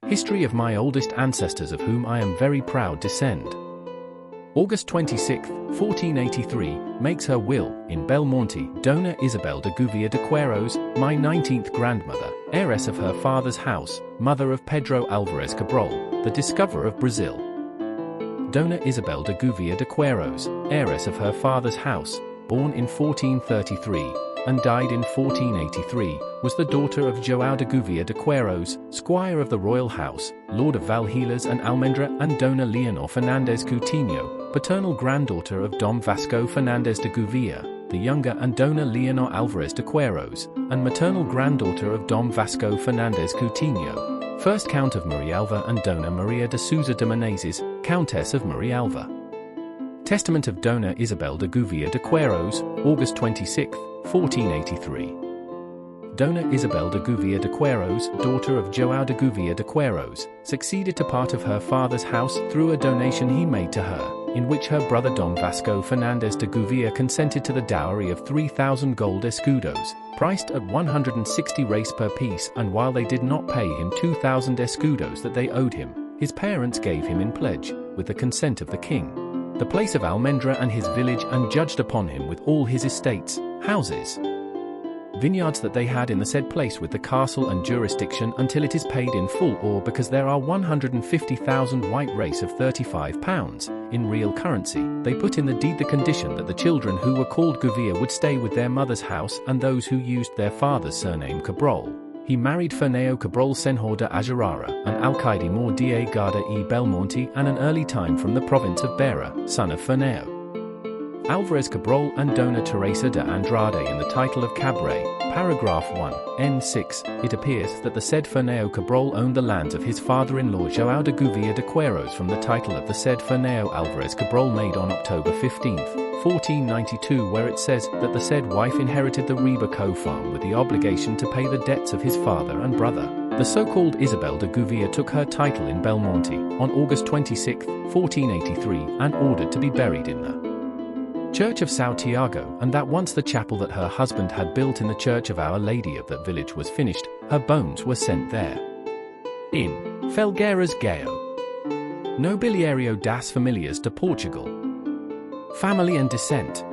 History of my oldest ancestors of whom I am very proud descend. August 26, 1483, makes her will, in Belmonte, Dona Isabel de Gouveia de Queirós, my 19th grandmother, heiress of her father's house, mother of Pedro Álvares Cabral, the discoverer of Brazil. Dona Isabel de Gouveia de Queirós, heiress of her father's house, born in 1433, and died in 1483, was the daughter of João de Gouveia de Queirós, squire of the royal house, lord of Valhilas and Almendra, and Dona Leonor Fernandes Coutinho, paternal granddaughter of Dom Vasco Fernandes de Gouveia, the younger, and Dona Leonor Álvares de Queirós, and maternal granddaughter of Dom Vasco Fernandes Coutinho, first Count of Marialva, and Dona Maria de Sousa de Menezes, Countess of Marialva. Testament of Dona Isabel de Gouveia de Queirós, August 26, 1483. Dona Isabel de Gouveia de Queirós, daughter of João de Gouveia de Queirós, succeeded to part of her father's house through a donation he made to her, in which her brother Dom Vasco Fernandes de Gouveia consented to the dowry of 3,000 gold escudos, priced at 160 reis per piece, and while they did not pay him 2,000 escudos that they owed him, his parents gave him in pledge, with the consent of the king, the place of Almendra and his village, and judged upon him with all his estates, houses, vineyards that they had in the said place, with the castle and jurisdiction, until it is paid in full, or because there are 150,000 white race of 35 pounds, in real currency, they put in the deed the condition that the children who were called Gouveia would stay with their mother's house, and those who used their father's surname Cabral. He married Fernão Cabral Senhor de Ajarara, an alcaide mor de Garda e Belmonte, and an early time from the province of Beira, son of Fernão Álvares Cabral and Dona Teresa de Andrade. In the title of Cabral, paragraph 1, N6, it appears that the said Fernão Cabral owned the lands of his father-in-law João de Gouveia de Queirós from the title of the said Fernão Álvares Cabral made on October 15, 1492, where it says that the said wife inherited the Ribaco farm with the obligation to pay the debts of his father and brother. The so-called Isabel de Gouveia took her title in Belmonte on August 26, 1483, and ordered to be buried in the Church of São Tiago, and that once the chapel that her husband had built in the Church of Our Lady of that village was finished, her bones were sent there. In Felgueiras Gaio. Nobiliario das Famílias de Portugal. Family and descent.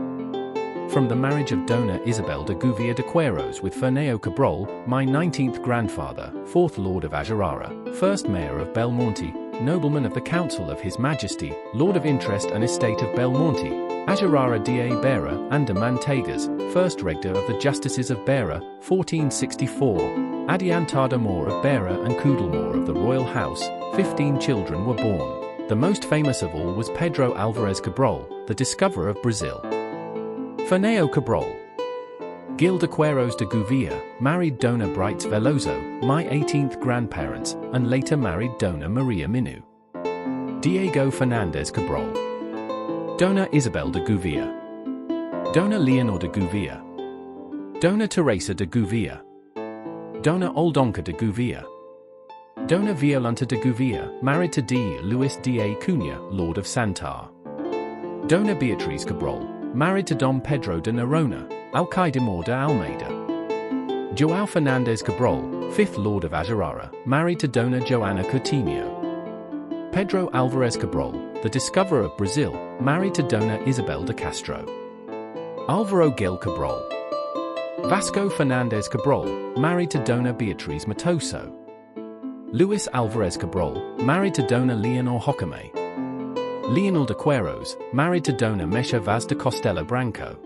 From the marriage of Dona Isabel de Gouveia de Queirós with Fernão Cabral, my 19th grandfather, 4th Lord of Ajarara, 1st Mayor of Belmonte, nobleman of the Council of His Majesty, Lord of Interest and Estate of Belmonte, Ajarara de Beira and de Manteigas, 1st Rector of the Justices of Beira, 1464, Adiantada Moor of Beira and Coudelmoor of the Royal House, 15 children were born. The most famous of all was Pedro Álvares Cabral, the discoverer of Brazil. Fernão Cabral. Gil de Queirós de Gouveia, married Dona Brights Veloso, my 18th grandparents, and later married Dona Maria Minu. Diego Fernandes Cabral. Dona Isabel de Gouveia. Dona Leonor de Gouveia. Dona Teresa de Gouveia. Dona Oldonca de Gouveia. Dona Violanta de Gouveia, married to D. Luis de Cunha, Lord of Santar. Dona Beatriz Cabral, married to Dom Pedro de Nerona, alcaide mor de Almeida. João Fernandes Cabral, 5th Lord of Ajarara, married to Dona Joana Coutinho. Pedro Álvares Cabral, the discoverer of Brazil, married to Dona Isabel de Castro. Álvaro Gil Cabral. Vasco Fernandes Cabral, married to Dona Beatriz Matoso. Luis Álvares Cabral, married to Dona Leonor Jocome. Leonor de Queirós, married to Dona Mesha Vaz de Costela Branco.